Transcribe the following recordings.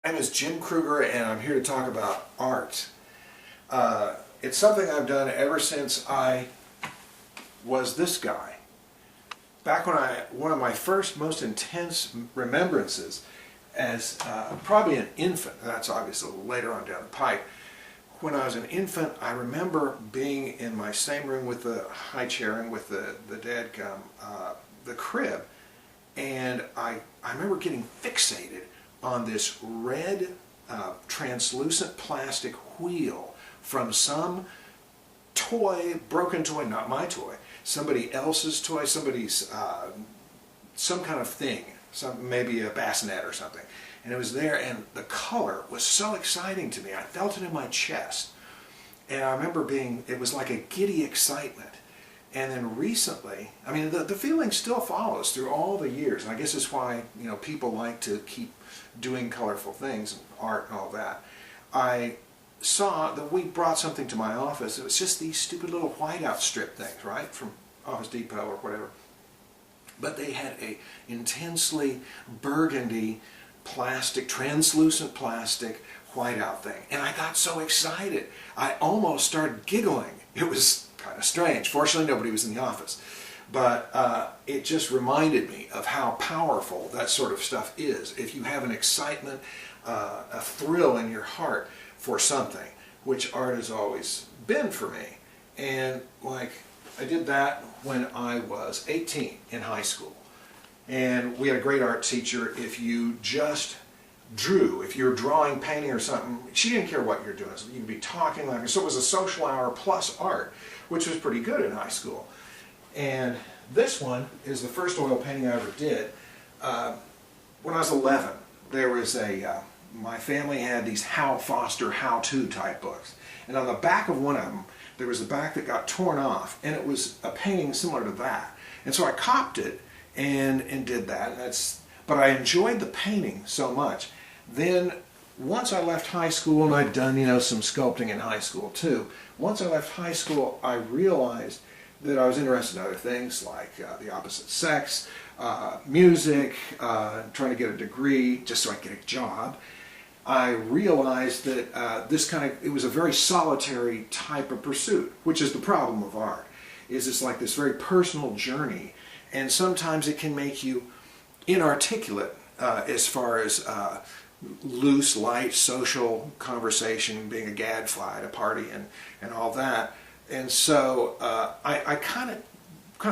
My name is Jim Kruger, and I'm here to talk about art. It's something I've done ever since I was this guy. Back when one of my first most intense remembrances as probably an infant, that's obviously a little later on down the pipe. When I was an infant, I remember being in my same room with the high chair and with the the crib, and I remember getting fixated on this red translucent plastic wheel from some toy, broken toy, not my toy, somebody else's toy, somebody's, some kind of thing, maybe a bassinet or something. And it was there, and the color was so exciting to me. I felt it in my chest. And I remember it was like a giddy excitement. And then recently, I mean, the feeling still follows through all the years. And I guess it's why, people like to keep doing colorful things, and art and all that. I saw that we brought something to my office. It was just these stupid little whiteout strip things, right, from Office Depot or whatever. But they had a intensely burgundy plastic, translucent plastic whiteout thing. And I got so excited. I almost started giggling. It was kind of strange. Fortunately, nobody was in the office. But it just reminded me of how powerful that sort of stuff is. If you have an excitement, a thrill in your heart for something, which art has always been for me. And like, I did that when I was 18 in high school. And we had a great art teacher. If you just drew, if you're drawing, painting or something, she didn't care what you're doing. So you'd be talking like, so it was a social hour plus art, which was pretty good in high school. And this one is the first oil painting I ever did. When I was 11, there was my family had these Hal Foster how-to type books. And on the back of one of them, there was a back that got torn off, and it was a painting similar to that. And so I copied it and did that. But I enjoyed the painting so much. Then once I left high school, and I'd done some sculpting in high school too, once I left high school I realized that I was interested in other things like the opposite sex, music, trying to get a degree just so I could get a job. I realized that it was a very solitary type of pursuit, which is the problem of art, is it's like this very personal journey, and sometimes it can make you inarticulate as far as loose, light, social conversation, being a gadfly at a party and all that. And so I kind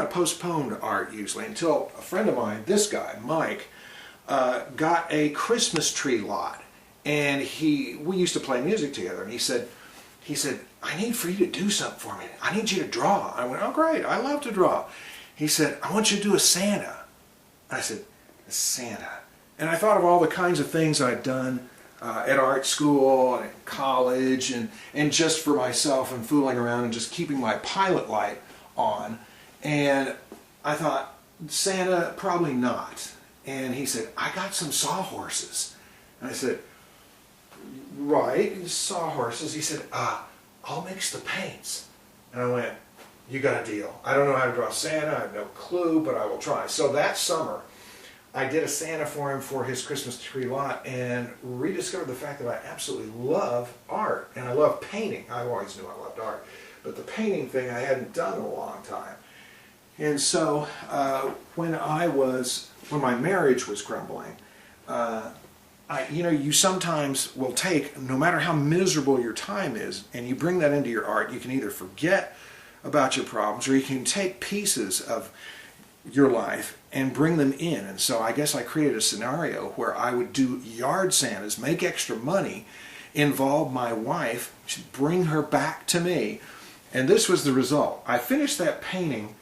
of postponed art usually until a friend of mine, this guy, Mike, got a Christmas tree lot. And we used to play music together, and he said, I need for you to do something for me. I need you to draw. I went, oh great, I love to draw. He said, I want you to do a Santa. I said, a Santa. And I thought of all the kinds of things I'd done at art school and at college and just for myself and fooling around and just keeping my pilot light on. And I thought, Santa, probably not. And he said, I got some sawhorses. And I said, right, sawhorses. He said, I'll mix the paints. And I went, you got a deal. I don't know how to draw Santa, I have no clue, but I will try. So that summer, I did a Santa for him for his Christmas tree lot and rediscovered the fact that I absolutely love art and I love painting. I always knew I loved art, but the painting thing I hadn't done in a long time. And so when my marriage was crumbling, you sometimes will take, no matter how miserable your time is, and you bring that into your art. You can either forget about your problems, or you can take pieces of your life and bring them in. And so I guess I created a scenario where I would do yard Santas, make extra money, involve my wife, bring her back to me, and this was the result. I finished that painting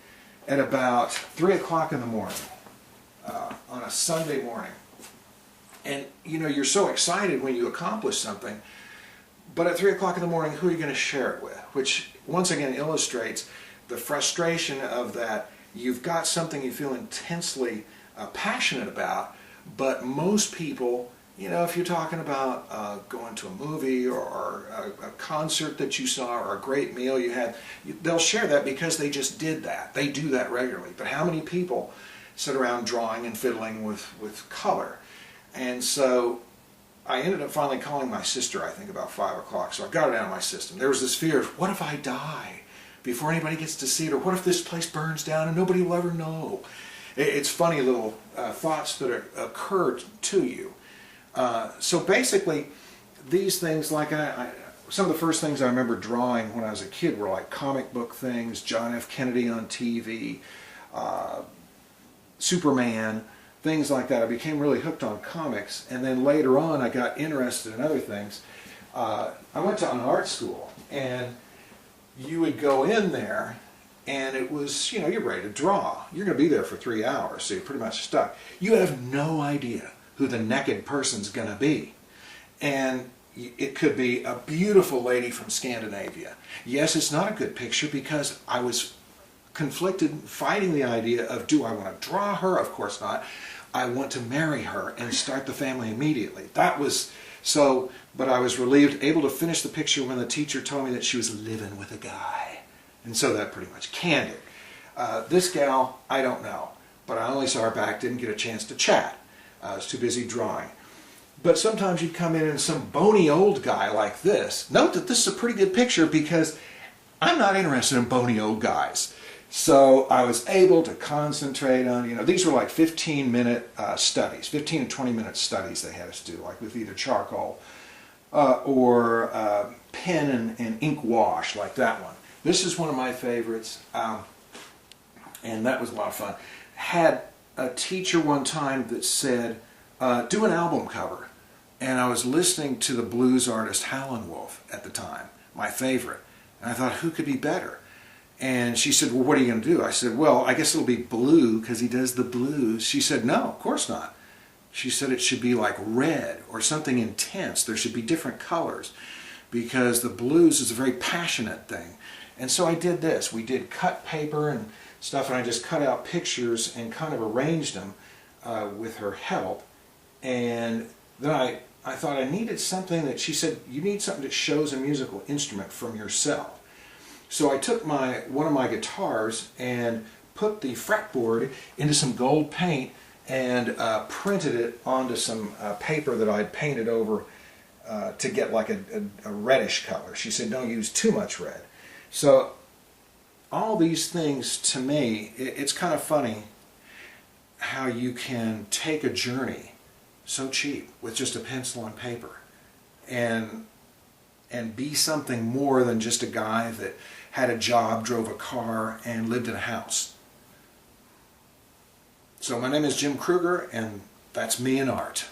at about 3 o'clock in the morning, on a Sunday morning. And you're so excited when you accomplish something, but at 3 o'clock in the morning, who are you going to share it with? Which once again illustrates the frustration of that. You've got something you feel intensely passionate about, but most people, if you're talking about going to a movie or a concert that you saw or a great meal you had, they'll share that because they just did that. They do that regularly. But how many people sit around drawing and fiddling with color? And so I ended up finally calling my sister, I think about 5 o'clock, so I got it out of my system. There was this fear of, what if I die before anybody gets to see it, or what if this place burns down and nobody will ever know? It's funny little thoughts that occur to you. So basically, these things, like some of the first things I remember drawing when I was a kid were like comic book things, John F. Kennedy on TV, Superman, things like that. I became really hooked on comics, and then later on I got interested in other things. I went to an art school, and you would go in there, and it was, you know, you're ready to draw. You're going to be there for 3 hours, so you're pretty much stuck. You have no idea who the naked person's going to be. And it could be a beautiful lady from Scandinavia. Yes, it's not a good picture because I was conflicted, fighting the idea of, do I want to draw her? Of course not. I want to marry her and start the family immediately. That was so, but I was relieved, able to finish the picture when the teacher told me that she was living with a guy. And so that pretty much canned it. This gal, I don't know, but I only saw her back, didn't get a chance to chat. I was too busy drawing. But sometimes you'd come in and some bony old guy like this. Note that this is a pretty good picture because I'm not interested in bony old guys. So I was able to concentrate on, you know, these were like 15-minute studies, 15 and 20-minute studies they had us do, like with either charcoal or pen and ink wash, like that one. This is one of my favorites, and that was a lot of fun. Had a teacher one time that said, do an album cover. And I was listening to the blues artist Howlin' Wolf at the time, my favorite. And I thought, who could be better? And she said, well, what are you going to do? I said, well, I guess it'll be blue because he does the blues. She said, no, of course not. She said it should be like red or something intense. There should be different colors because the blues is a very passionate thing. And so I did this. We did cut paper and stuff, and I just cut out pictures and kind of arranged them with her help. And then I thought I needed something that, she said, you need something that shows a musical instrument from yourself. So I took one of my guitars and put the fretboard into some gold paint and printed it onto some paper that I'd painted over to get like a reddish color. She said, don't use too much red. So all these things, to me, it's kind of funny how you can take a journey so cheap with just a pencil and paper and be something more than just a guy that had a job, drove a car, and lived in a house. So my name is Jim Kruger, and that's me in art.